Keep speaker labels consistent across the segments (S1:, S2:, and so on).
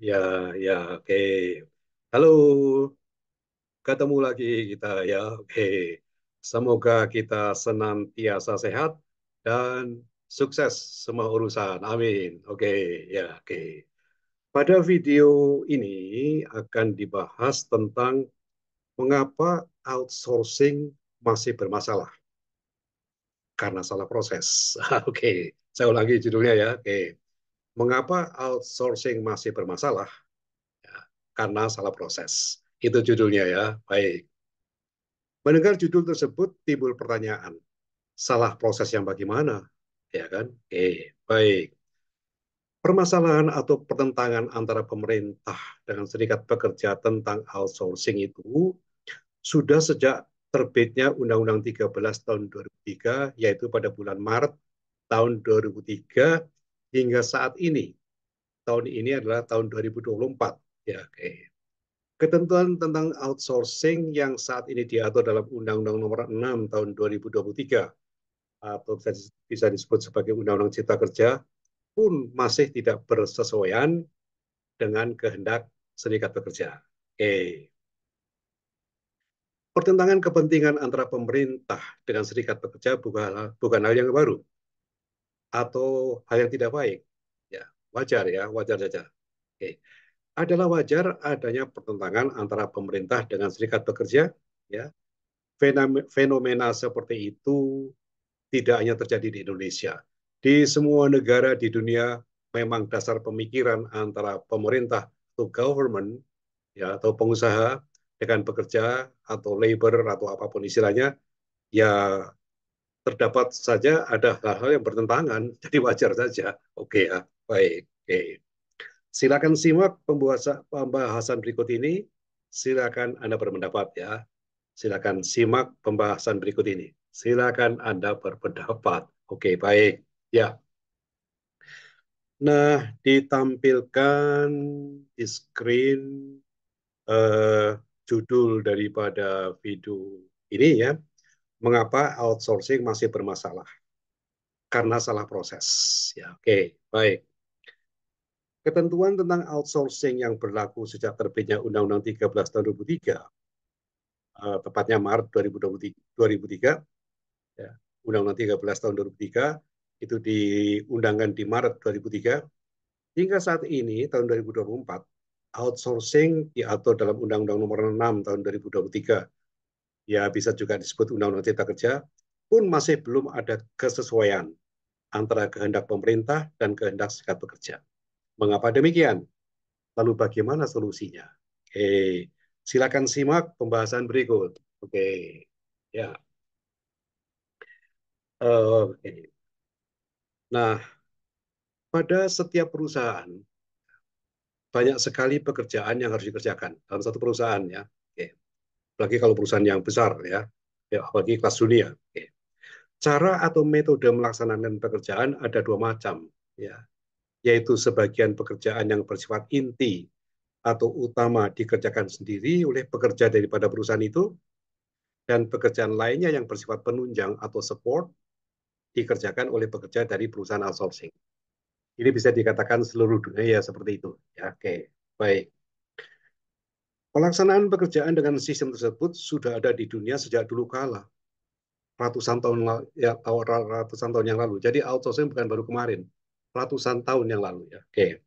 S1: Ya, ya, oke. Halo, ketemu lagi kita ya. Oke. Semoga kita senantiasa sehat dan sukses semua urusan. Amin. Oke, ya, oke. Pada video ini akan dibahas tentang mengapa outsourcing masih bermasalah karena salah proses. Oke, saya ulangi judulnya ya. Oke. Mengapa outsourcing masih bermasalah? Ya, karena salah proses. Itu judulnya ya. Baik. Mendengar judul tersebut timbul pertanyaan, salah proses yang bagaimana? Ya kan? Oke, baik. Permasalahan atau pertentangan antara pemerintah dengan serikat pekerja tentang outsourcing itu sudah sejak terbitnya Undang-Undang 13 tahun 2003, yaitu pada bulan Maret tahun 2003 hingga saat ini. Tahun ini adalah tahun 2024. Ya, oke. Ketentuan tentang outsourcing yang saat ini diatur dalam Undang-Undang Nomor 6 Tahun 2023 atau bisa disebut sebagai Undang-Undang Cipta Kerja pun masih tidak bersesuaian dengan kehendak serikat pekerja. Oke. Pertentangan kepentingan antara pemerintah dengan serikat pekerja bukan hal yang baru atau hal yang tidak baik. Ya, wajar saja. Oke. Adalah wajar adanya pertentangan antara pemerintah dengan serikat pekerja, ya. Fenomena seperti itu tidak hanya terjadi di Indonesia. Di semua negara di dunia memang dasar pemikiran antara pemerintah atau government, ya, atau pengusaha dengan pekerja atau labor atau apapun istilahnya, ya terdapat saja ada hal-hal yang bertentangan. Jadi wajar saja. Oke ya, baik. Oke. Silakan simak pembahasan berikut ini. Silakan Anda berpendapat ya. Silakan simak pembahasan berikut ini. Silakan Anda berpendapat. Oke, baik. Ya. Nah, ditampilkan di screen eh, judul daripada video ini ya. Mengapa outsourcing masih bermasalah? Karena salah proses. Ya, oke, baik. Ketentuan tentang outsourcing yang berlaku sejak terbitnya Undang-Undang 13 tahun 2003, tepatnya Maret 2003, ya, Undang-Undang 13 tahun 2003 itu diundangkan di Maret 2003 hingga saat ini tahun 2024 outsourcing diatur dalam Undang-Undang Nomor 6 tahun 2023, ya bisa juga disebut Undang-Undang Cipta Kerja, pun masih belum ada kesesuaian antara kehendak pemerintah dan kehendak serikat pekerja. Mengapa demikian? Lalu bagaimana solusinya? Oke, silakan simak pembahasan berikut. Oke, ya. Oke. Nah, pada setiap perusahaan banyak sekali pekerjaan yang harus dikerjakan dalam satu perusahaan ya. Oke. Apalagi kalau perusahaan yang besar ya. Ya, apalagi kelas dunia. Oke. Cara atau metode melaksanakan pekerjaan ada dua macam ya, yaitu sebagian pekerjaan yang bersifat inti atau utama dikerjakan sendiri oleh pekerja daripada perusahaan itu, dan pekerjaan lainnya yang bersifat penunjang atau support dikerjakan oleh pekerja dari perusahaan outsourcing. Ini bisa dikatakan seluruh dunia ya seperti itu. Ya, oke, baik. Pelaksanaan pekerjaan dengan sistem tersebut sudah ada di dunia sejak dulu kala, ratusan tahun yang lalu. Jadi outsourcing bukan baru kemarin, ratusan tahun yang lalu ya. Oke.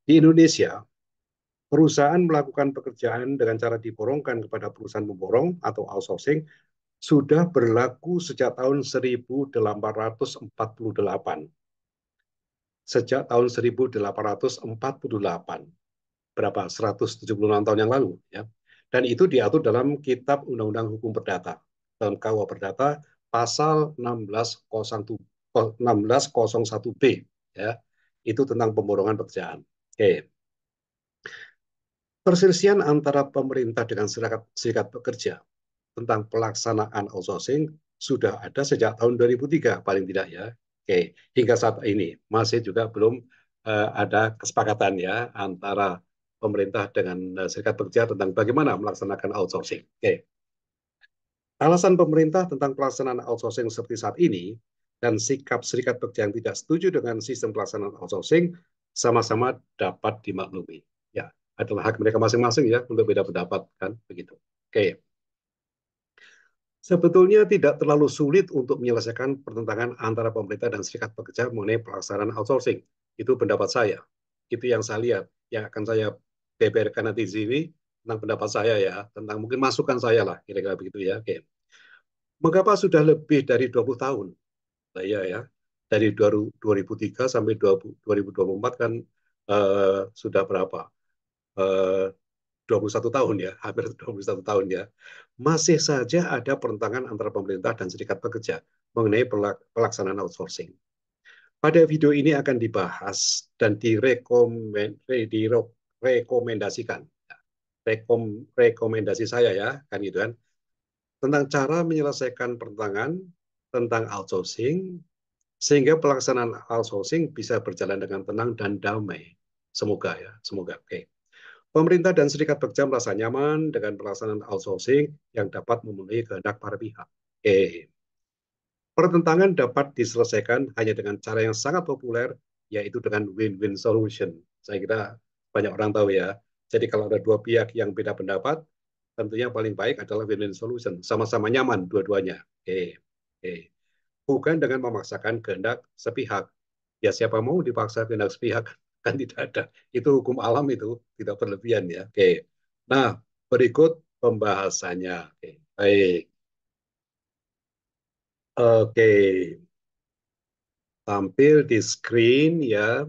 S1: Di Indonesia, perusahaan melakukan pekerjaan dengan cara diborongkan kepada perusahaan pemborong atau outsourcing sudah berlaku sejak tahun 1848. Sejak tahun 1848. Berapa? 176 tahun yang lalu ya. Dan itu diatur dalam Kitab Undang-Undang Hukum Perdata. Dalam KUH Perdata pasal 1601B ya. Itu tentang pemborongan pekerjaan. Oke. Perselisihan antara pemerintah dengan serikat pekerja tentang pelaksanaan outsourcing sudah ada sejak tahun 2003 paling tidak ya. Oke, hingga saat ini masih juga belum ada kesepakatan ya antara pemerintah dengan serikat pekerja tentang bagaimana melaksanakan outsourcing. Oke. Alasan pemerintah tentang pelaksanaan outsourcing seperti saat ini dan sikap serikat pekerja yang tidak setuju dengan sistem pelaksanaan outsourcing sama-sama dapat dimaklumi. adalah hak mereka masing-masing ya untuk beda pendapat kan begitu. Oke. Sebetulnya tidak terlalu sulit untuk menyelesaikan pertentangan antara pemerintah dan serikat pekerja mengenai pelaksanaan outsourcing. Itu pendapat saya. Itu yang saya lihat. Yang akan saya beberkan nanti di sini tentang pendapat saya ya, tentang mungkin masukan saya lah, kira-kira begitu ya. Oke. Mengapa sudah lebih dari 20 tahun? Saya ya, dari 2003 sampai 2024 kan sudah berapa? Eh, 21 tahun ya, hampir 21 tahun ya, masih saja ada pertentangan antara pemerintah dan serikat pekerja mengenai pelaksanaan outsourcing. Pada video ini akan dibahas dan direkomendasikan, rekomendasi saya ya, kan gitu kan, tentang cara menyelesaikan pertentangan tentang outsourcing sehingga pelaksanaan outsourcing bisa berjalan dengan tenang dan damai. Semoga ya, semoga. Oke. Pemerintah dan serikat pekerja merasa nyaman dengan pelaksanaan outsourcing yang dapat memenuhi kehendak para pihak. Pertentangan dapat diselesaikan hanya dengan cara yang sangat populer, yaitu dengan win-win solution. Saya kira banyak orang tahu ya. Jadi kalau ada dua pihak yang beda pendapat, tentunya paling baik adalah win-win solution. Sama-sama nyaman dua-duanya. Oke. Bukan dengan memaksakan kehendak sepihak. Ya siapa mau dipaksa kehendak sepihak? Kan tidak ada. Itu hukum alam itu, tidak berlebihan ya. Oke. Nah, berikut pembahasannya. Oke. Baik. Oke. Tampil di screen ya.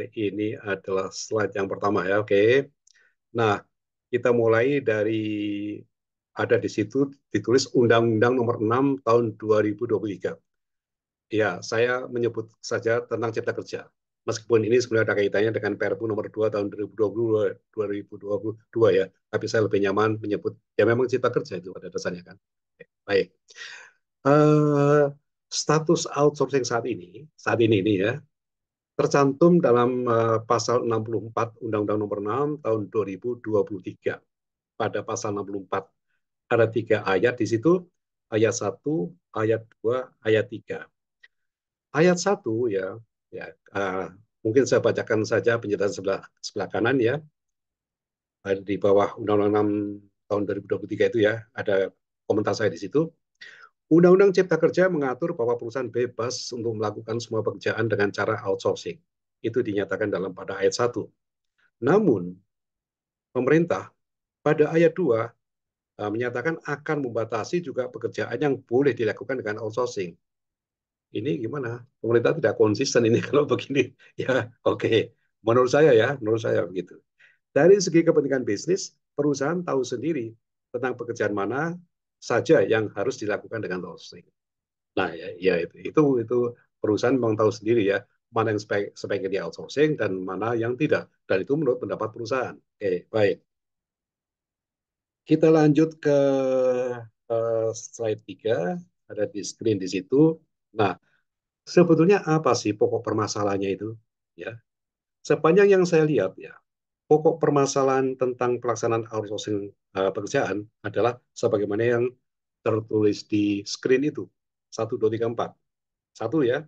S1: Ini adalah slide yang pertama ya. Oke. Nah, kita mulai dari ada di situ ditulis Undang-Undang Nomor 6 Tahun 2023. Ya, saya menyebut saja tentang Cipta Kerja. Meskipun ini sebenarnya ada kaitannya dengan Perpu Nomor 2 Tahun 2022 ya, tapi saya lebih nyaman menyebut ya memang Cipta Kerja itu pada dasarnya kan. Baik. Eh, Status outsourcing saat ini ini ya, tercantum dalam pasal 64 Undang-Undang Nomor 6 Tahun 2023. Pada pasal 64 ada 3 ayat di situ, ayat 1, ayat 2, ayat 3. Ayat 1 ya, ya uh, mungkin saya bacakan saja penjelasan sebelah sebelah kanan ya, di bawah Undang-Undang 6 tahun 2023 itu ya, ada komentar saya di situ. Undang-Undang Cipta Kerja mengatur bahwa perusahaan bebas untuk melakukan semua pekerjaan dengan cara outsourcing. Itu dinyatakan dalam pada ayat 1. Namun, pemerintah pada ayat 2 menyatakan akan membatasi juga pekerjaan yang boleh dilakukan dengan outsourcing. Ini gimana? Pemerintah tidak konsisten ini kalau begini. Ya, oke. Menurut saya begitu. Dari segi kepentingan bisnis, perusahaan tahu sendiri tentang pekerjaan mana saja yang harus dilakukan dengan outsourcing. Nah, ya itu perusahaan memang tahu sendiri ya mana yang sebaiknya di outsourcing dan mana yang tidak. Dan itu menurut pendapat perusahaan. Oke, baik. Kita lanjut ke slide 3, ada di screen di situ. Nah, sebetulnya apa sih pokok permasalahannya itu? Ya, sepanjang yang saya lihat ya, pokok permasalahan tentang pelaksanaan outsourcing pekerjaan adalah sebagaimana yang tertulis di screen itu. 1, 2, 3, 4. Satu ya,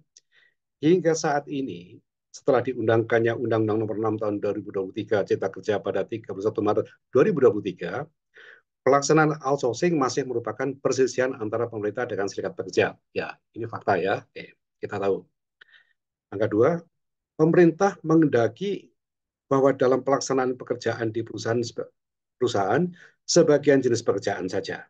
S1: hingga saat ini, setelah diundangkannya Undang-Undang Nomor 6 Tahun 2023 Cipta Kerja pada 31 Maret 2023, pelaksanaan outsourcing masih merupakan perselisihan antara pemerintah dengan serikat pekerja. Ya, ini fakta ya. Oke, kita tahu. Angka 2, pemerintah mengendaki bahwa dalam pelaksanaan pekerjaan di perusahaan sebagian jenis pekerjaan saja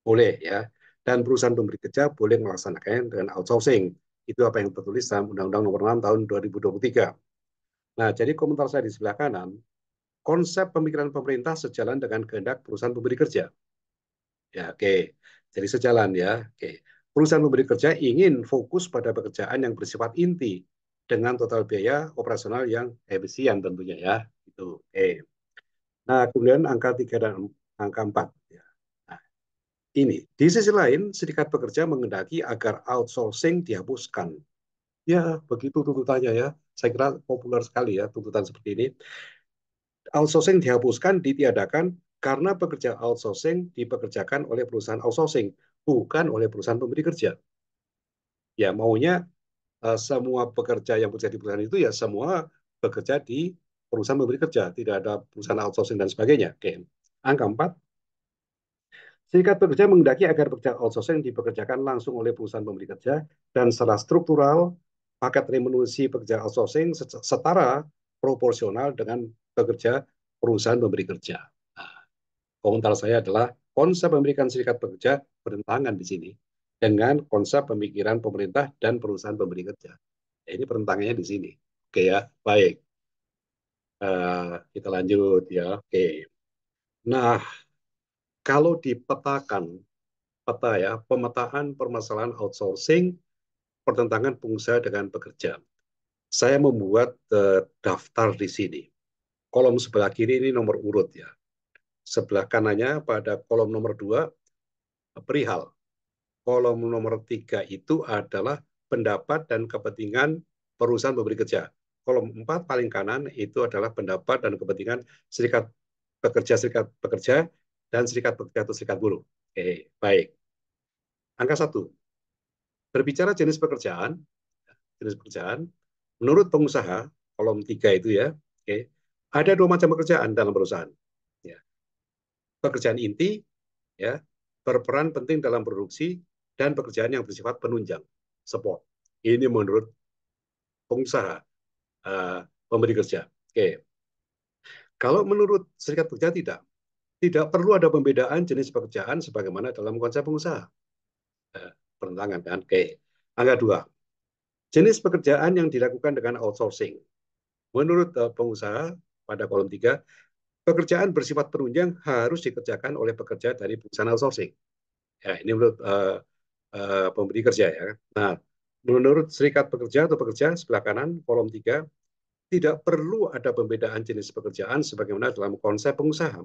S1: boleh ya, dan perusahaan pemberi kerja boleh melaksanakannya dengan outsourcing. Itu apa yang tertulis dalam Undang-Undang Nomor 6 Tahun 2023. Nah, jadi komentar saya di sebelah kanan, konsep pemikiran pemerintah sejalan dengan kehendak perusahaan pemberi kerja. Ya, oke. Jadi sejalan ya. Oke. Perusahaan pemberi kerja ingin fokus pada pekerjaan yang bersifat inti dengan total biaya operasional yang efisien tentunya ya. Itu. Oke. Nah, kemudian angka 3 dan angka 4 ya. Nah, ini di sisi lain serikat pekerja mengendaki agar outsourcing dihapuskan. Ya, begitu tuntutannya ya. Saya kira populer sekali ya tuntutan seperti ini. Outsourcing dihapuskan, ditiadakan karena pekerja outsourcing dipekerjakan oleh perusahaan outsourcing, bukan oleh perusahaan pemberi kerja. Ya, maunya semua pekerja yang bekerja di perusahaan itu ya semua bekerja di perusahaan memberi kerja, tidak ada perusahaan outsourcing dan sebagainya. Oke. Angka 4, serikat pekerja menghendaki agar pekerja outsourcing dipekerjakan langsung oleh perusahaan pemberi kerja dan secara struktural paket remunerasi pekerja outsourcing setara proporsional dengan pekerja perusahaan pemberi kerja. Nah, komentar saya adalah konsep memberikan serikat pekerja bertentangan di sini dengan konsep pemikiran pemerintah dan perusahaan pemberi kerja. Nah, ini pertentangannya di sini. Oke ya, baik. Kita lanjut ya. Oke. Nah, kalau dipetakan peta ya, pemetaan permasalahan outsourcing, pertentangan pengusaha dengan pekerja. Saya membuat daftar di sini. Kolom sebelah kiri ini nomor urut ya. Sebelah kanannya pada kolom nomor 2 perihal. Kolom nomor 3 itu adalah pendapat dan kepentingan perusahaan pemberi kerja. Kolom 4 paling kanan itu adalah pendapat dan kepentingan serikat pekerja dan serikat pekerja atau serikat buruh. Oke, baik. Angka 1. Berbicara jenis pekerjaan, menurut pengusaha, kolom 3 itu ya, oke, ada 2 macam pekerjaan dalam perusahaan. Ya. Pekerjaan inti, ya, berperan penting dalam produksi, dan pekerjaan yang bersifat penunjang, support. Ini menurut pengusaha, uh, pemberi kerja. Oke. Kalau menurut serikat pekerja tidak perlu ada pembedaan jenis pekerjaan sebagaimana dalam konsep pengusaha. Pertentangan kan? Oke. Angka 2. Jenis pekerjaan yang dilakukan dengan outsourcing. Menurut pengusaha pada kolom 3, pekerjaan bersifat penunjang harus dikerjakan oleh pekerja dari perusahaan outsourcing. Ya, ini menurut pemberi kerja ya. Nah, menurut serikat pekerja atau pekerja sebelah kanan kolom 3, tidak perlu ada pembedaan jenis pekerjaan sebagaimana dalam konsep pengusaha.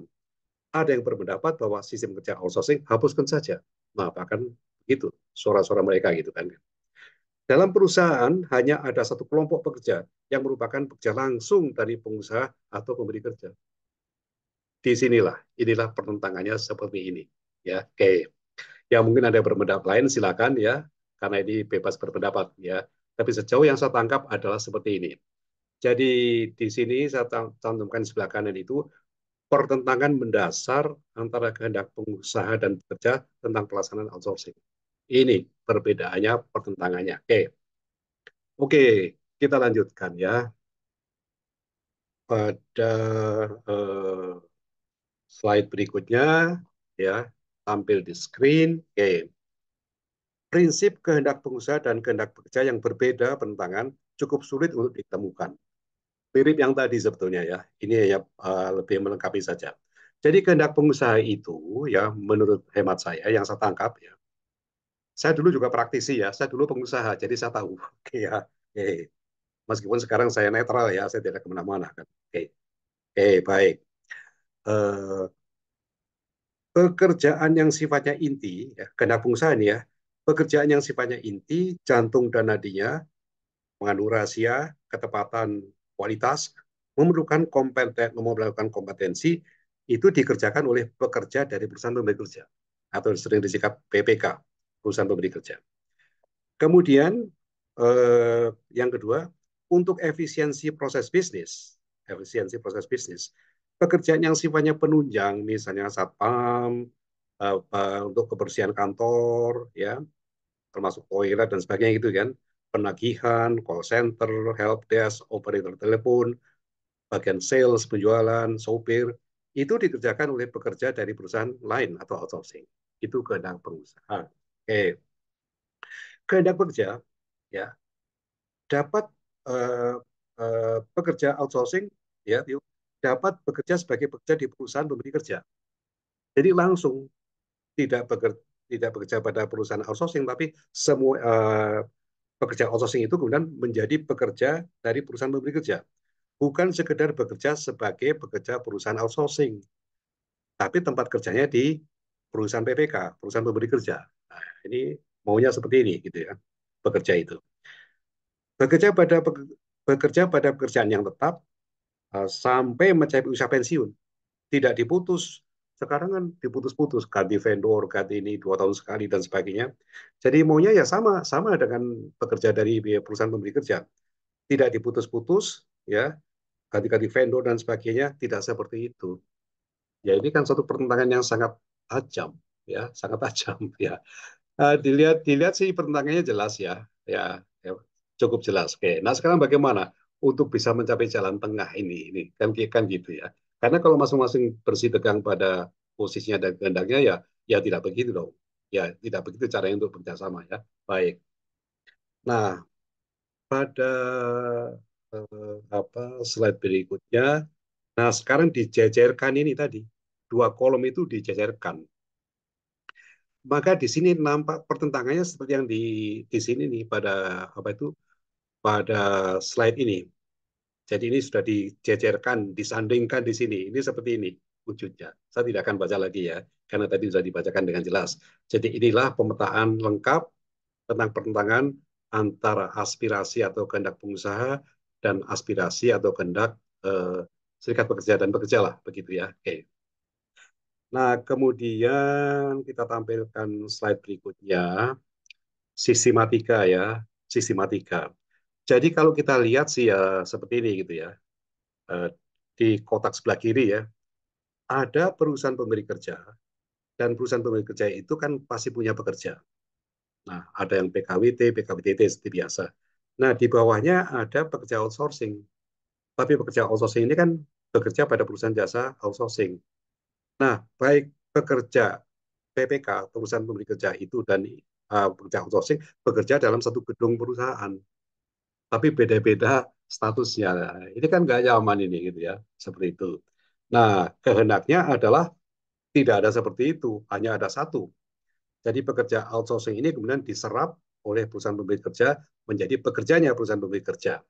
S1: Ada yang berpendapat bahwa sistem kerja outsourcing hapuskan saja. Nah, bahkan begitu suara-suara mereka gitu kan. Dalam perusahaan hanya ada satu kelompok pekerja yang merupakan pekerja langsung dari pengusaha atau pemberi kerja. Inilah pertentangannya seperti ini. Ya, oke. Ya mungkin ada berpendapat lain silakan ya, karena ini bebas berpendapat ya. Tapi sejauh yang saya tangkap adalah seperti ini. Jadi di sini saya cantumkan sebelah kanan itu pertentangan mendasar antara kehendak pengusaha dan pekerja tentang pelaksanaan outsourcing. Ini perbedaannya, pertentangannya. Oke, kita lanjutkan ya pada eh, slide berikutnya ya, tampil di screen. Prinsip kehendak pengusaha dan kehendak pekerja yang berbeda penentangan cukup sulit untuk ditemukan. Mirip yang tadi sebetulnya ya. Ini ya lebih melengkapi saja. Jadi kehendak pengusaha itu ya menurut hemat saya yang saya tangkap ya. Saya dulu juga praktisi ya. Saya dulu pengusaha, jadi saya tahu. Oke ya. Oke. Meskipun sekarang saya netral ya, saya tidak kemana-mana kan. Oke. Oke, baik. Eh, Pekerjaan yang sifatnya inti, ya, kehendak pengusaha ini ya, pekerjaan yang sifatnya inti, jantung dan nadinya, mengandung rahasia, ketepatan kualitas, memerlukan kompetensi, itu dikerjakan oleh pekerja dari perusahaan pemberi kerja, atau sering disingkat PPK, perusahaan pemberi kerja. Kemudian, yang kedua, untuk efisiensi proses bisnis, pekerjaan yang sifatnya penunjang, misalnya satpam, untuk kebersihan kantor, ya, termasuk toilet dan sebagainya gitu kan, penagihan, call center, help desk, operator telepon, bagian sales, penjualan, sopir, itu dikerjakan oleh pekerja dari perusahaan lain atau outsourcing. Itu kehendak pengusaha. Oke, kehendak kerja ya dapat uh, pekerja outsourcing ya dapat bekerja sebagai pekerja di perusahaan pemberi kerja. Jadi langsung tidak bekerja pada perusahaan outsourcing, tapi semua pekerja outsourcing itu kemudian menjadi pekerja dari perusahaan pemberi kerja. Bukan sekedar bekerja sebagai pekerja perusahaan outsourcing, tapi tempat kerjanya di perusahaan PPK, perusahaan pemberi kerja. Nah, ini maunya seperti ini gitu ya, bekerja itu. Bekerja pada bekerja pada pekerjaan yang tetap sampai mencapai usia pensiun, tidak diputus. Sekarang kan diputus-putus, ganti vendor, ganti ini 2 tahun sekali dan sebagainya. Jadi maunya ya sama sama dengan pekerja dari perusahaan pemberi kerja, tidak diputus-putus, ya, ganti-ganti vendor dan sebagainya, tidak seperti itu. Ya ini kan satu pertentangan yang sangat tajam, ya sangat tajam, ya. Dilihat dilihat sih pertentangannya jelas ya, ya cukup jelas. Oke, nah sekarang bagaimana untuk bisa mencapai jalan tengah ini kan gitu ya. Karena kalau masing-masing bersih tegang pada posisinya dan kehendaknya ya, ya tidak begitu dong. Ya tidak begitu caranya untuk bekerjasama ya. Baik. Nah, pada apa slide berikutnya, nah sekarang dijajarkan ini tadi dua kolom itu dijajarkan. Maka di sini nampak pertentangannya seperti yang di sini nih pada apa itu pada slide ini. Jadi ini sudah dijejerkan, disandingkan di sini. Ini seperti ini wujudnya. Saya tidak akan baca lagi ya, karena tadi sudah dibacakan dengan jelas. Jadi inilah pemetaan lengkap tentang pertentangan antara aspirasi atau kehendak pengusaha dan aspirasi atau kehendak serikat pekerja dan pekerja lah, begitu ya. Oke. Nah, kemudian kita tampilkan slide berikutnya, sistematika ya, sistematika. Jadi kalau kita lihat sih ya seperti ini gitu ya. Eh, di kotak sebelah kiri ya, ada perusahaan pemberi kerja dan perusahaan pemberi kerja itu kan pasti punya pekerja. Nah, ada yang PKWT, PKWTT seperti biasa. Nah, di bawahnya ada pekerja outsourcing. Tapi pekerja outsourcing ini kan bekerja pada perusahaan jasa outsourcing. Nah, baik pekerja PPK, perusahaan pemberi kerja itu dan pekerja outsourcing bekerja dalam satu gedung perusahaan, tapi beda-beda statusnya. Nah, ini kan nggak nyaman ini gitu ya, seperti itu. Nah, kehendaknya adalah tidak ada seperti itu, hanya ada satu. Jadi pekerja outsourcing ini kemudian diserap oleh perusahaan pemberi kerja menjadi pekerjanya perusahaan pemberi kerja.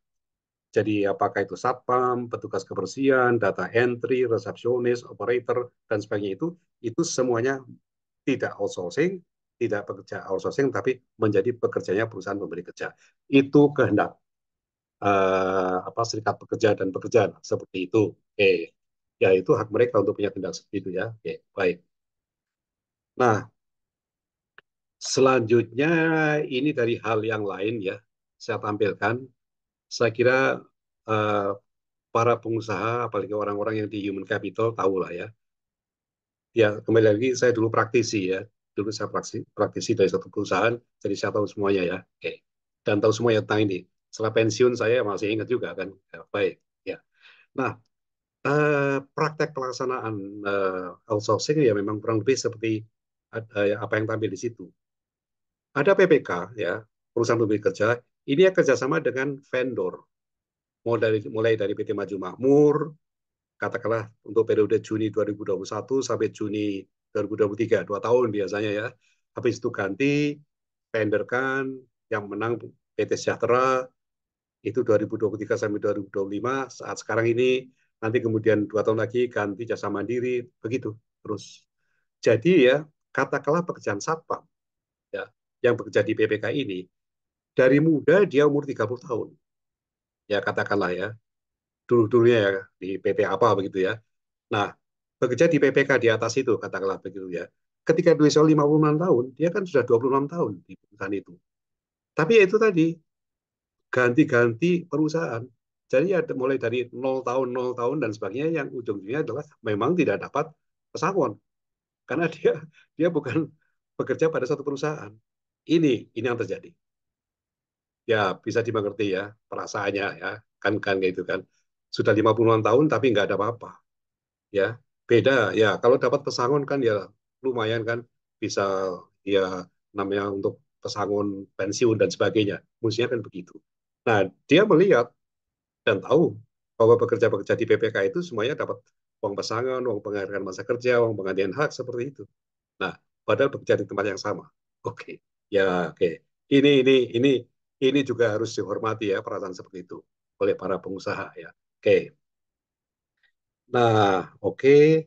S1: Jadi apakah itu satpam, petugas kebersihan, data entry, resepsionis, operator, dan sebagainya itu semuanya tidak outsourcing, tidak pekerja outsourcing, tapi menjadi pekerjanya perusahaan pemberi kerja. Itu kehendak apa serikat pekerja dan pekerja seperti itu. Oke, ya itu hak mereka untuk punya kehendak seperti itu ya. Oke, baik. Nah, selanjutnya ini dari hal yang lain ya, saya tampilkan. Saya kira eh, para pengusaha, apalagi orang-orang yang di human capital, tahu lah ya. Ya, kembali lagi, saya dulu praktisi ya. Dulu saya praktisi dari satu perusahaan, jadi saya tahu semuanya ya. Oke. Dan tahu semuanya tentang ini. Setelah pensiun, saya masih ingat juga kan. Ya, baik. Ya. Nah, praktek pelaksanaan outsourcing ya memang kurang lebih seperti apa yang tampil di situ. Ada PPK ya, perusahaan pemberi kerja, ini ya kerjasama dengan vendor, mulai dari PT Maju Makmur, katakanlah untuk periode Juni 2021 sampai Juni 2023, 2 tahun biasanya ya. Habis itu ganti, vendor kan, yang menang PT Sejahtera, itu 2023 sampai 2025, saat sekarang ini, nanti kemudian 2 tahun lagi ganti Jasa Mandiri, begitu terus. Jadi ya, katakanlah pekerjaan satpam, ya, yang bekerja di PPK ini, dari muda dia umur 30 tahun, ya katakanlah ya, dulu-dulunya ya, di PT apa begitu ya. Nah, bekerja di PPK di atas itu, katakanlah begitu ya. Ketika dia usia 56 tahun, dia kan sudah 26 tahun di perusahaan itu. Tapi ya itu tadi, ganti-ganti perusahaan. Jadi ya mulai dari 0 tahun, 0 tahun, dan sebagainya, yang ujung-ujungnya adalah memang tidak dapat pesangon. Karena dia bukan bekerja pada satu perusahaan. Ini yang terjadi. Ya, bisa dimengerti ya, perasaannya ya. Kan kayak gitu kan. Sudah 56 tahun tapi nggak ada apa-apa. Ya beda ya kalau dapat pesangon kan ya lumayan kan bisa ya namanya untuk pesangon pensiun dan sebagainya mestinya kan begitu. Nah dia melihat dan tahu bahwa pekerja-pekerja di PPK itu semuanya dapat uang pesangon, uang penghargaan masa kerja, uang penggantian hak seperti itu. Nah padahal bekerja di tempat yang sama. Oke, ya oke. Ini ini juga harus dihormati ya perasaan seperti itu oleh para pengusaha ya. Oke. Nah, oke.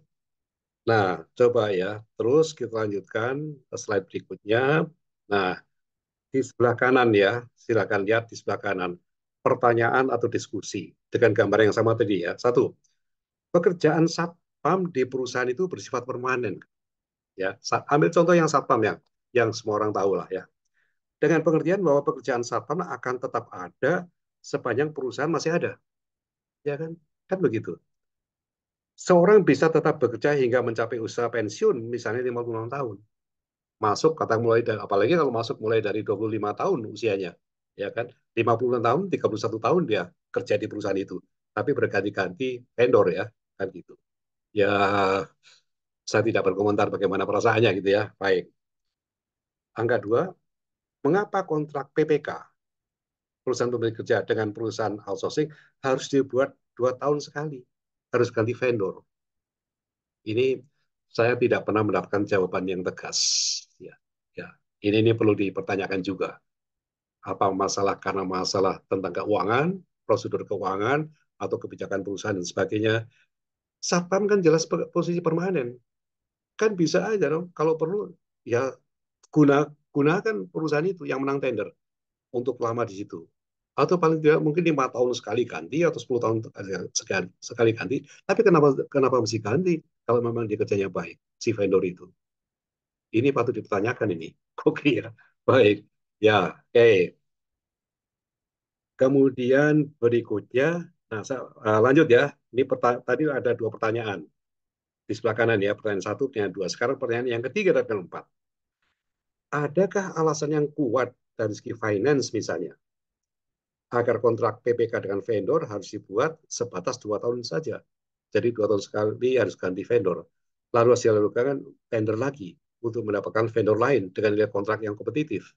S1: Nah, coba ya. Terus kita lanjutkan ke slide berikutnya. Nah, di sebelah kanan ya, silakan lihat di sebelah kanan. Pertanyaan atau diskusi dengan gambar yang sama tadi ya. Satu, pekerjaan satpam di perusahaan itu bersifat permanen. Ya, ambil contoh yang satpam yang semua orang tahu lah ya. Dengan pengertian bahwa pekerjaan satpam akan tetap ada sepanjang perusahaan masih ada, ya kan? Kan begitu. Seorang bisa tetap bekerja hingga mencapai usia pensiun, misalnya 56 tahun. Masuk kata mulai dari, apalagi kalau masuk mulai dari 25 tahun usianya. Ya kan? 50 tahun, 31 tahun dia kerja di perusahaan itu. Tapi berganti-ganti vendor ya. Kan gitu. Ya, saya tidak berkomentar bagaimana perasaannya gitu ya. Baik. Angka dua, mengapa kontrak PPK perusahaan pemberi kerja dengan perusahaan outsourcing harus dibuat 2 tahun sekali, harus ganti vendor. Ini saya tidak pernah mendapatkan jawaban yang tegas. Ya, ya. Ini perlu dipertanyakan juga. Apa masalah karena masalah tentang keuangan, prosedur keuangan, atau kebijakan perusahaan dan sebagainya. Satpam kan jelas posisi permanen. Kan bisa aja dong, kalau perlu ya gunakan perusahaan itu yang menang tender untuk lama di situ. Atau paling tidak mungkin 5 tahun sekali ganti atau 10 tahun sekali ganti. Tapi kenapa kenapa mesti ganti kalau memang dia kerjanya baik si vendor itu? Ini patut dipertanyakan ini. Oke ya, baik. Ya, oke. Kemudian berikutnya, nah lanjut ya. Ini tadi ada dua pertanyaan di sebelah kanan ya. Pertanyaan satu, pertanyaan dua. Sekarang pertanyaan yang ketiga dan keempat. Adakah alasan yang kuat dari segi finance misalnya agar kontrak PPK dengan vendor harus dibuat sebatas 2 tahun saja. Jadi 2 tahun sekali harus ganti vendor. Lalu hasil lakukan tender lagi untuk mendapatkan vendor lain dengan nilai kontrak yang kompetitif.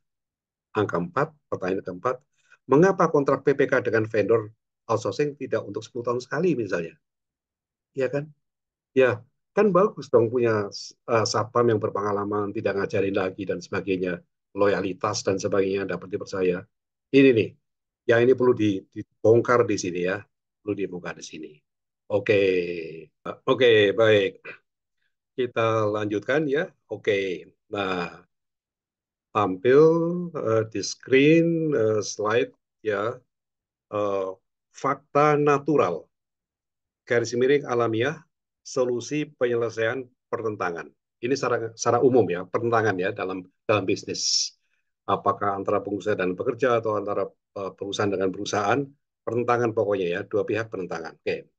S1: Angka 4, pertanyaan keempat, mengapa kontrak PPK dengan vendor outsourcing tidak untuk 10 tahun sekali misalnya? Ya kan? Ya, kan bagus dong punya satpam yang berpengalaman, tidak ngajarin lagi dan sebagainya, loyalitas dan sebagainya dapat dipercaya. Ini nih, yang ini perlu dibongkar di sini ya, perlu dibongkar di sini. Oke, oke, baik. Kita lanjutkan ya. Oke, nah tampil di screen slide ya, eh, fakta natural garis miring alamiah, solusi penyelesaian pertentangan. Ini secara umum ya, pertentangan ya dalam bisnis. Apakah antara pengusaha dan pekerja atau antara perusahaan dengan perusahaan, pertentangan pokoknya ya, dua pihak pertentangan. Oke.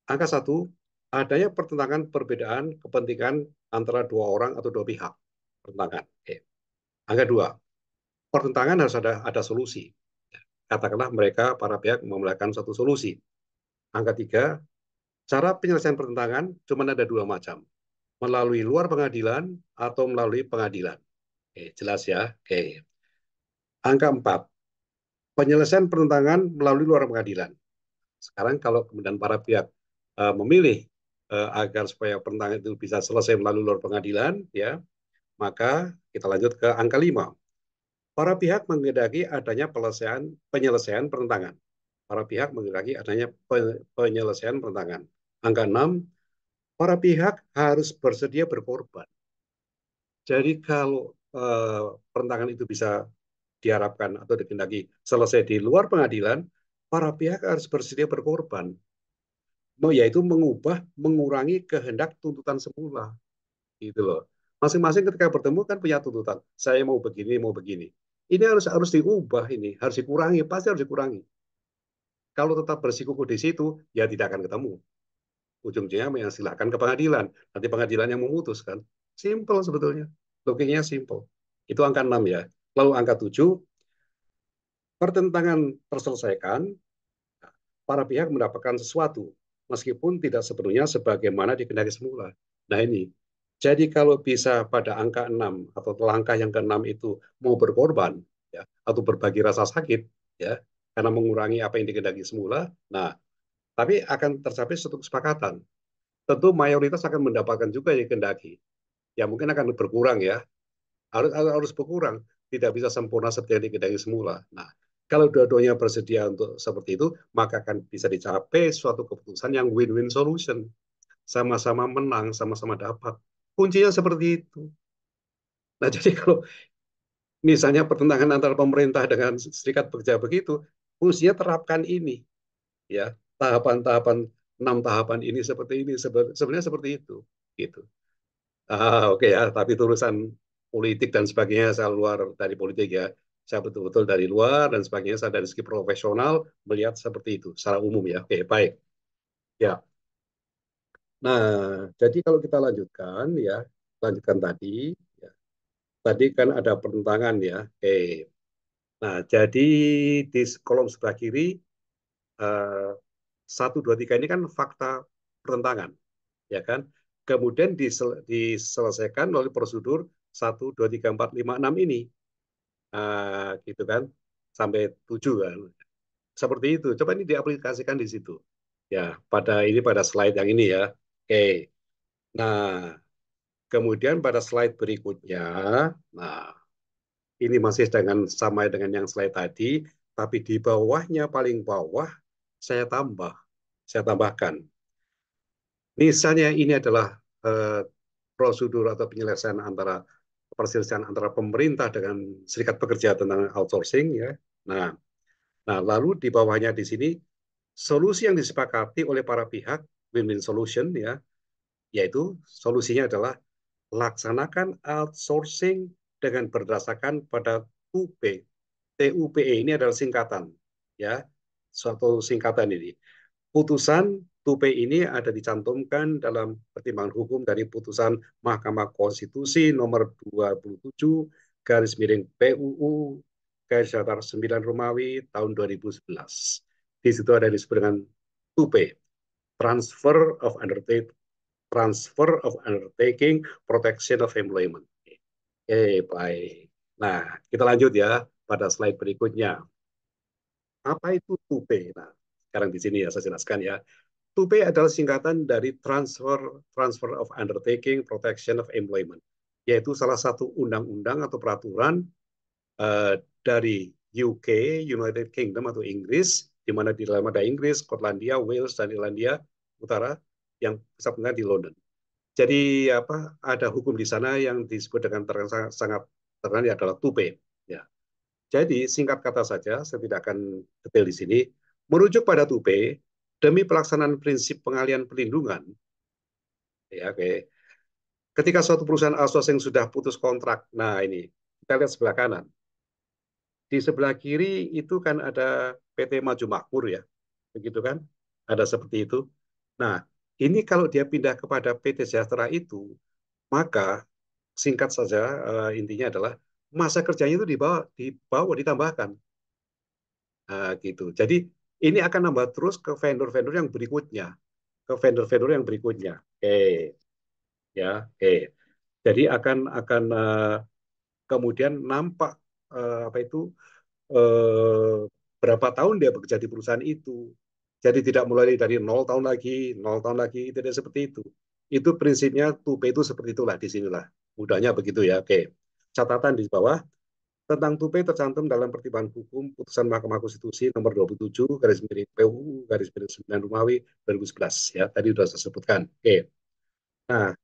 S1: Angka satu, adanya pertentangan perbedaan kepentingan antara dua orang atau dua pihak. Pertentangan. Oke. Angka dua, pertentangan harus ada solusi. Katakanlah mereka para pihak memulakan satu solusi. Angka tiga, cara penyelesaian pertentangan cuma ada dua macam. Melalui luar pengadilan atau melalui pengadilan. Oke, jelas ya. Oke. Angka 4. Penyelesaian pertentangan melalui luar pengadilan. Sekarang kalau kemudian para pihak memilih agar supaya pertentangan itu bisa selesai melalui luar pengadilan, ya, maka kita lanjut ke angka 5. Para pihak menghendaki adanya penyelesaian pertentangan. Para pihak menghendaki adanya penyelesaian pertentangan. Angka 6. Para pihak harus bersedia berkorban. Jadi kalau pertentangan itu bisa diharapkan atau dikehendaki selesai di luar pengadilan, para pihak harus bersedia berkorban, yaitu mengurangi kehendak tuntutan semula, gitu loh. Masing-masing ketika bertemu kan punya tuntutan. Saya mau begini, mau begini. Ini harus diubah ini, harus dikurangi, pasti harus dikurangi. Kalau tetap bersikukuh di situ, ya tidak akan ketemu. Ujung-ujungnya silakan ke pengadilan. Nanti pengadilan yang memutuskan. Simple sebetulnya. Logiknya simple. Itu angka 6 ya. Lalu angka 7, pertentangan terselesaikan, para pihak mendapatkan sesuatu, meskipun tidak sepenuhnya sebagaimana dikehendaki semula. Nah ini, jadi kalau bisa pada angka 6 atau langkah yang ke-6 itu mau berkorban, ya, atau berbagi rasa sakit, ya, karena mengurangi apa yang dikehendaki semula, nah, tapi akan tercapai suatu kesepakatan. Tentu mayoritas akan mendapatkan juga yang dikehendaki. Ya mungkin akan berkurang ya, harus berkurang, tidak bisa sempurna seperti yang dikehendaki semula. Nah, kalau dua-duanya bersedia untuk seperti itu, maka akan bisa dicapai suatu keputusan yang win-win solution, sama-sama menang, sama-sama dapat. Kuncinya seperti itu. Nah, jadi kalau misalnya pertentangan antara pemerintah dengan serikat pekerja begitu, fungsinya terapkan ini, ya, tahapan-tahapan 6 tahapan ini seperti ini, sebenarnya seperti itu, gitu. Oke ya, tapi itu urusan politik dan sebagainya, saya luar dari politik ya. Saya betul-betul dari luar dan sebagainya, saya dari segi profesional melihat seperti itu, secara umum ya. Oke, baik. Ya. Nah, jadi kalau kita lanjutkan ya, lanjutkan tadi, ya. Tadi kan ada pertentangan ya. Oke. Nah, jadi di kolom sebelah kiri eh, 1, 2, 3 ini kan fakta pertentangan, ya kan? Kemudian diselesaikan oleh prosedur 1, 2, 3, 4, 5, 6 ini. Gitu kan, sampai 7 kan. Seperti itu. Coba ini diaplikasikan di situ. Ya, pada slide yang ini ya. Oke. Nah, kemudian pada slide berikutnya, nah ini masih dengan sama dengan yang slide tadi, tapi di bawahnya paling bawah saya saya tambahkan. Misalnya ini adalah eh, prosedur atau penyelesaian antara perselisihan antara pemerintah dengan serikat pekerja tentang outsourcing ya. Nah, nah lalu di bawahnya di sini solusi yang disepakati oleh para pihak win-win solution ya, yaitu solusinya adalah laksanakan outsourcing dengan berdasarkan pada TUPE. TUPE ini adalah singkatan ya, suatu singkatan ini. Putusan TUPE ini ada dicantumkan dalam pertimbangan hukum dari putusan Mahkamah Konstitusi nomor 27 garis miring PUU garis datar 9 Romawi tahun 2011. Di situ ada disebut dengan TUPE, Transfer of Undertaking Protection of Employment. Oke, baik. Nah, kita lanjut ya pada slide berikutnya. Apa itu TUPE? Nah, sekarang di sini ya saya jelaskan ya. TUPE adalah singkatan dari Transfer of Undertaking Protection of Employment, yaitu salah satu undang-undang atau peraturan dari UK, United Kingdom atau Inggris, di mana di dalam ada Inggris, Skotlandia, Wales, dan Irlandia Utara yang pusatnya di London. Jadi apa ada hukum di sana yang disebut dengan sangat terkenal adalah TUPE. Ya. Jadi singkat kata saja, saya tidak akan detail di sini. Merujuk pada TUPE, demi pelaksanaan prinsip pengalian perlindungan, ya, oke. Ketika suatu perusahaan outsourcing sudah putus kontrak, nah ini kita lihat sebelah kanan. Di sebelah kiri itu kan ada PT Maju Makmur ya, begitu kan? Ada seperti itu. Nah, ini kalau dia pindah kepada PT Sejahtera itu, maka singkat saja intinya adalah masa kerjanya itu ditambahkan. Nah, gitu. Jadi ini akan nambah terus ke vendor-vendor yang berikutnya, Oke, ya, oke. Jadi akan kemudian nampak apa itu eh, berapa tahun dia bekerja di perusahaan itu. Jadi tidak mulai dari 0 tahun lagi, 0 tahun lagi, tidak seperti itu. Itu prinsipnya TUPE itu seperti itulah di sinilah. Mudahnya begitu ya. Oke. Catatan di bawah tentang TUPE tercantum dalam pertimbangan hukum putusan Mahkamah Konstitusi nomor 27 garis miring PUU garis miring 9 Romawi 2011 ya. Tadi sudah saya sebutkan. Oke. Nah,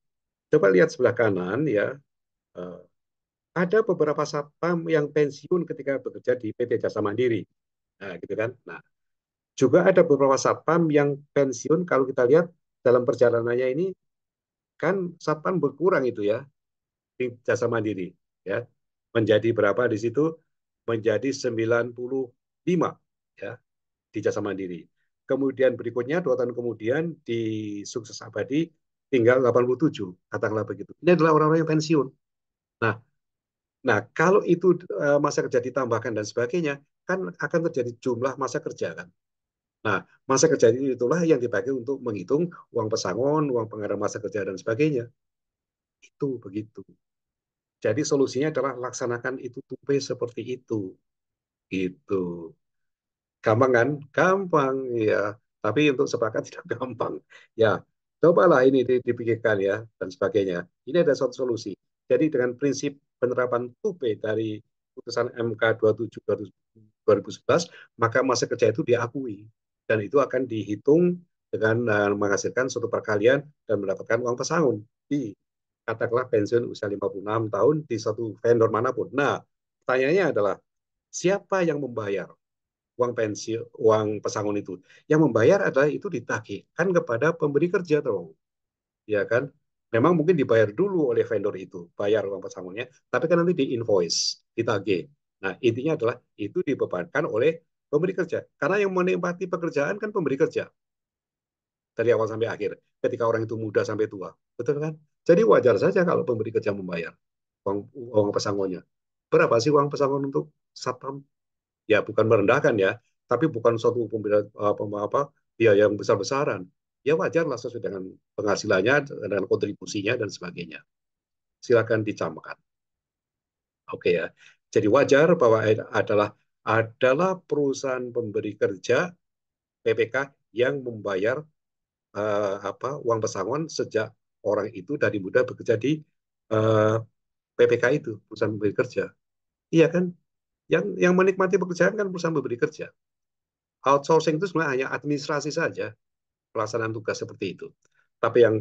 S1: coba lihat sebelah kanan ya. Eh, ada beberapa satpam yang pensiun ketika bekerja di PT Jasa Mandiri. Nah, gitu kan. Nah, juga ada beberapa satpam yang pensiun kalau kita lihat dalam perjalanannya ini kan satpam berkurang itu ya di Jasa Mandiri ya. Menjadi berapa di situ? Menjadi 95 ya di Jasa Mandiri. Kemudian berikutnya 2 tahun kemudian di Sukses Abadi tinggal 87 katakanlah begitu. Ini adalah orang-orang yang pensiun. Nah, nah kalau itu masa kerja ditambahkan dan sebagainya kan akan terjadi jumlah masa kerja kan. Nah, masa kerja itulah yang dipakai untuk menghitung uang pesangon, uang penggarang masa kerja, dan sebagainya. Itu begitu. Jadi solusinya adalah laksanakan itu tupe seperti itu. Gitu. Gampang kan? Gampang, ya. Tapi untuk sepakat tidak gampang. Ya, cobalah ini dipikirkan ya, dan sebagainya. Ini ada suatu solusi. Jadi dengan prinsip penerapan tupe dari putusan MK 27 2011, maka masa kerja itu diakui. Dan itu akan dihitung dengan menghasilkan suatu perkalian dan mendapatkan uang pesangon di katakanlah pensiun usia 56 tahun di satu vendor manapun. Nah, pertanyaannya adalah siapa yang membayar uang pensiun, uang pesangon itu? Yang membayar adalah itu ditagihkan kepada pemberi kerja dong, ya kan? Memang mungkin dibayar dulu oleh vendor itu, bayar uang pesangonnya, tapi kan nanti di invoice, ditagih. Nah, intinya adalah itu dibebankan oleh pemberi kerja. Karena yang menikmati pekerjaan kan pemberi kerja. dari awal sampai akhir. Ketika orang itu muda sampai tua, betul kan? Jadi wajar saja kalau pemberi kerja membayar uang pesangonnya. Berapa sih uang pesangon untuk satpam? Ya bukan merendahkan ya, tapi bukan suatu biaya yang besar-besaran. Ya wajar lah sesuai dengan penghasilannya, dengan kontribusinya dan sebagainya. Silakan dicamkan. Oke ya. Jadi wajar bahwa adalah perusahaan pemberi kerja PPK yang membayar uang pesangon sejak orang itu dari muda bekerja di uh, PPK itu, perusahaan pemberi kerja. Iya kan? Yang menikmati pekerjaan kan perusahaan pemberi kerja. Outsourcing itu sebenarnya hanya administrasi saja, pelaksanaan tugas seperti itu. Tapi yang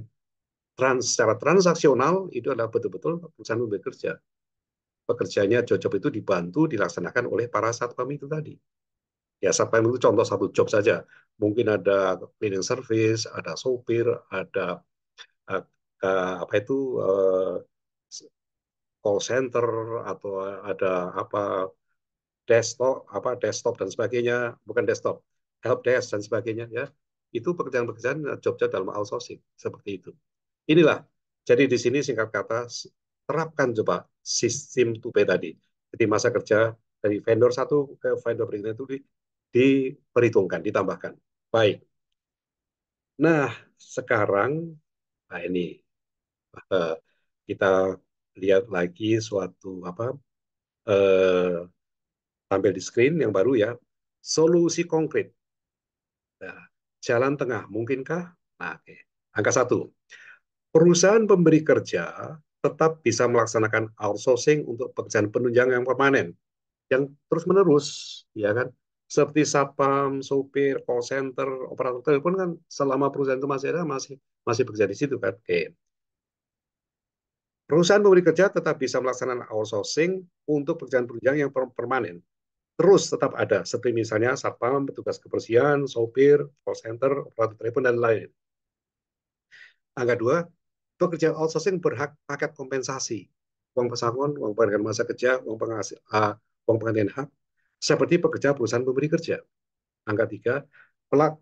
S1: secara transaksional itu adalah betul-betul perusahaan pemberi kerja. Pekerjaannya job itu dibantu dilaksanakan oleh para satpam itu tadi. Ya, satpam itu contoh satu job saja. Mungkin ada cleaning service, ada sopir, ada uh, apa itu call center atau ada apa desktop dan sebagainya, bukan desktop, help desk dan sebagainya ya. Itu pekerjaan-pekerjaan job-job dalam outsourcing seperti itu. Inilah. Jadi di sini singkat kata terapkan coba sistem 2P tadi. Jadi masa kerja dari vendor satu ke vendor berikutnya itu diperhitungkan, ditambahkan. Baik. Nah, sekarang ini uh, kita lihat lagi suatu uh, tampil di screen yang baru ya. Solusi konkret. Nah, jalan tengah mungkinkah? Nah, oke. Angka satu. Perusahaan pemberi kerja tetap bisa melaksanakan outsourcing untuk pekerjaan penunjang yang permanen, yang terus-menerus, ya kan? Seperti satpam, sopir, call center, operator telepon kan selama perusahaan itu masih ada, masih masih bekerja di situ kan. Oke. Perusahaan pemberi kerja tetap bisa melaksanakan outsourcing untuk pekerjaan penunjang yang permanen. Terus tetap ada, seperti misalnya satpam, petugas kebersihan, sopir, call center, operator telepon, dan lain. Angka dua, pekerja outsourcing berhak paket kompensasi. Uang pesangon, uang penghargaan masa kerja, uang penggantian hak, seperti pekerja perusahaan pemberi kerja. Angka tiga,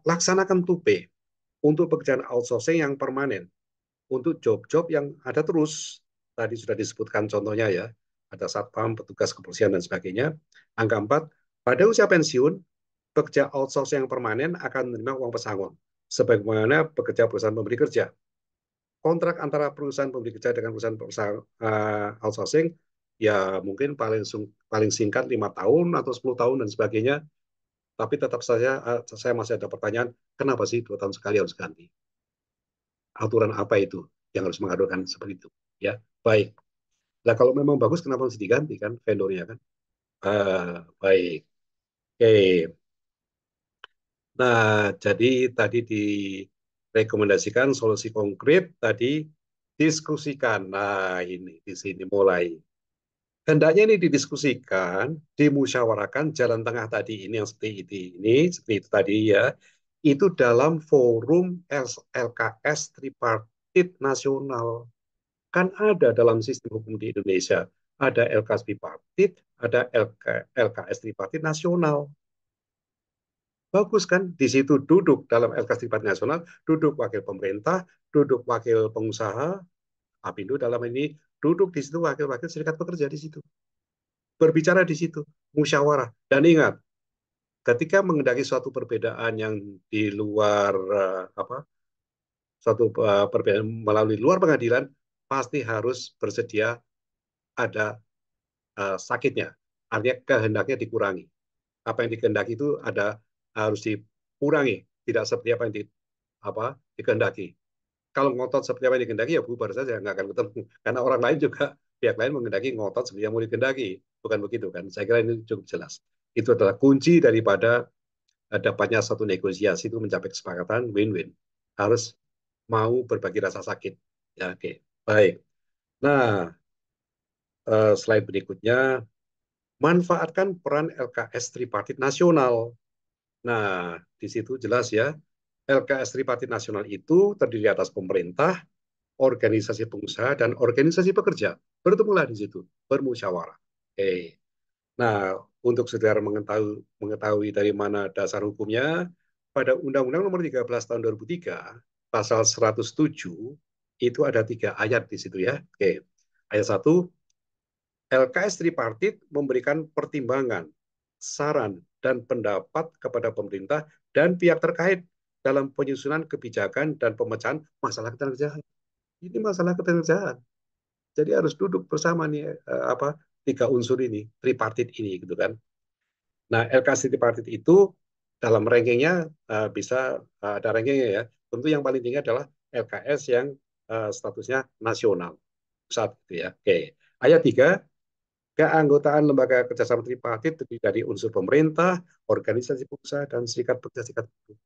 S1: laksanakan 2P untuk pekerjaan outsourcing yang permanen. Untuk job-job yang ada terus, tadi sudah disebutkan contohnya ya, ada satpam, petugas kebersihan, dan sebagainya. Angka empat, pada usia pensiun, pekerja outsourcing yang permanen akan menerima uang pesangon, sebagaimana pekerja perusahaan pemberi kerja. Kontrak antara perusahaan pemberi kerja dengan perusahaan outsourcing ya mungkin paling singkat 5 tahun atau 10 tahun dan sebagainya. Tapi tetap saja saya masih ada pertanyaan, kenapa sih 2 tahun sekali harus ganti? Aturan apa itu yang harus mengadukan seperti itu? Ya, baik. Nah kalau memang bagus, kenapa harus diganti kan vendornya kan? Baik. Oke. Nah, jadi tadi direkomendasikan solusi konkret, tadi diskusikan. Nah, ini di sini mulai. Hendaknya ini didiskusikan, dimusyawarahkan jalan tengah tadi ini yang seperti itu tadi ya. Itu dalam forum LKS tripartit nasional. Kan ada dalam sistem hukum di Indonesia. Ada LKS tripartit, ada LKS tripartit nasional. Bagus kan? Di situ duduk dalam LKS tripartit nasional, duduk wakil pemerintah, duduk wakil pengusaha, Apindo dalam ini, duduk di situ wakil-wakil serikat pekerja di situ. Berbicara di situ, musyawarah. Dan ingat, ketika mengendaki suatu perbedaan yang di luar suatu perbedaan melalui luar pengadilan, pasti harus bersedia ada sakitnya. Artinya kehendaknya dikurangi. Apa yang dikehendaki itu harus dikurangi, tidak seperti apa yang dikehendaki. Kalau ngotot seperti apa yang dikehendaki ya bubar saja, nggak akan ketemu. Karena orang lain juga pihak lain mengendaki ngotot seperti yang mau dikehendaki, bukan begitu kan? Saya kira ini cukup jelas. Itu adalah kunci daripada dapatnya satu negosiasi itu mencapai kesepakatan win-win. Harus mau berbagi rasa sakit. Ya, oke. Baik. Nah, slide berikutnya, manfaatkan peran LKS tripartit nasional. Nah, di situ jelas ya, LKS tripartit nasional itu terdiri atas pemerintah, organisasi pengusaha, dan organisasi pekerja. Bertemulah di situ, bermusyawarah. Oke. Nah, untuk saudara mengetahui dari mana dasar hukumnya, pada Undang-Undang Nomor 13 Tahun 2003 pasal 107 itu ada 3 ayat di situ ya. Oke. Ayat 1, LKS tripartit memberikan pertimbangan, saran, dan pendapat kepada pemerintah dan pihak terkait dalam penyusunan kebijakan dan pemecahan masalah ketenagakerjaan. Ini masalah ketenagakerjaan. Jadi harus duduk bersama nih apa 3 unsur ini, tripartit ini gitu kan. Nah, LKS tripartit itu dalam rankingnya bisa ada rankingnya ya. Tentu yang paling tinggi adalah LKS yang statusnya nasional pusat gitu ya. Oke. Ayat 3, keanggotaan lembaga kerjasama tripartit terdiri dari unsur pemerintah, organisasi pengusaha, dan serikat pekerja serikat buruh.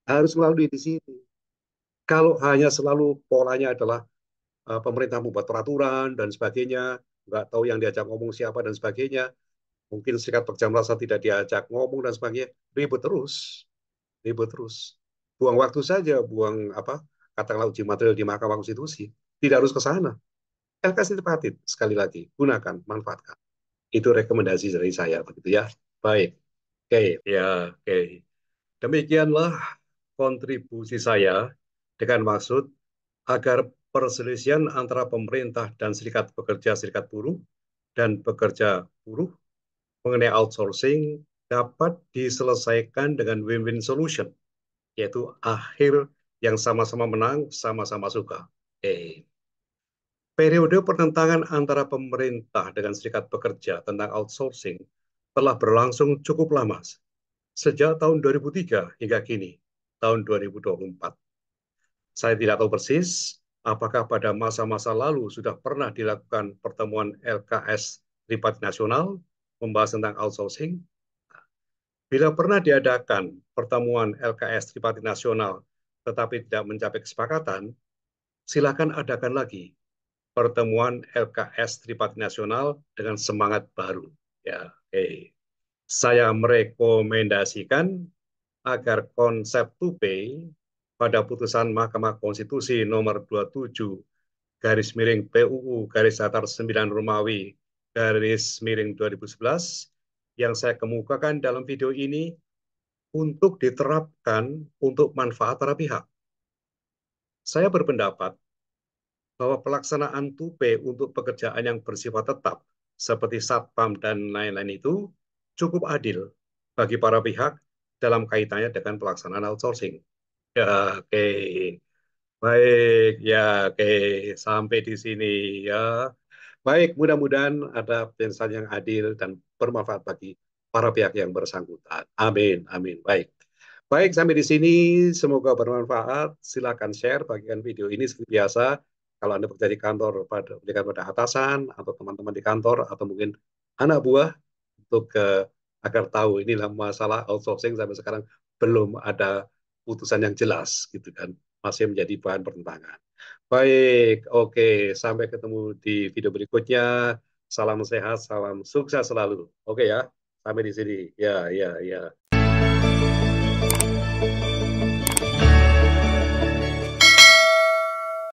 S1: Harus melalui di sini. Kalau hanya selalu polanya adalah pemerintah membuat peraturan dan sebagainya, nggak tahu yang diajak ngomong siapa dan sebagainya, mungkin serikat pekerja merasa tidak diajak ngomong dan sebagainya, ribut terus, ribut terus. Buang waktu saja, buang apa katakanlah uji material di Mahkamah Konstitusi. Tidak harus ke sana. LKS tripartit, sekali lagi, gunakan, manfaatkan. Itu rekomendasi dari saya, begitu ya. Baik, oke, ya, oke. Demikianlah kontribusi saya dengan maksud agar perselisihan antara pemerintah dan serikat buruh dan pekerja buruh mengenai outsourcing dapat diselesaikan dengan win-win solution, yaitu akhir yang sama-sama menang, sama-sama suka. Periode pertentangan antara pemerintah dengan serikat pekerja tentang outsourcing telah berlangsung cukup lama, sejak tahun 2003 hingga kini, tahun 2024. Saya tidak tahu persis apakah pada masa-masa lalu sudah pernah dilakukan pertemuan LKS Tripartit Nasional membahas tentang outsourcing. Bila pernah diadakan pertemuan LKS Tripartit Nasional tetapi tidak mencapai kesepakatan, silakan adakan lagi pertemuan LKS Tripartit Nasional dengan semangat baru. Ya, oke. Saya merekomendasikan agar konsep 2P pada putusan Mahkamah Konstitusi nomor 27 garis miring PUU garis datar 9 Romawi garis miring 2011 yang saya kemukakan dalam video ini untuk diterapkan untuk manfaat para pihak. Saya berpendapat bahwa pelaksanaan 2P untuk pekerjaan yang bersifat tetap seperti satpam dan lain-lain itu cukup adil bagi para pihak dalam kaitannya dengan pelaksanaan outsourcing. Ya, oke. Baik, ya, oke. Sampai di sini ya. Baik, mudah-mudahan ada penjelasan yang adil dan bermanfaat bagi para pihak yang bersangkutan. Amin, amin. Baik. Baik, sampai di sini semoga bermanfaat. Silakan share, bagikan video ini seperti biasa. Kalau Anda bekerja di kantor pada atasan atau teman-teman di kantor atau mungkin anak buah untuk agar tahu inilah masalah outsourcing sampai sekarang belum ada putusan yang jelas gitu kan. Masih menjadi bahan pertentangan. Baik, oke. Sampai ketemu di video berikutnya. Salam sehat, salam sukses selalu. Oke ya, sampai di sini. Ya, ya, ya.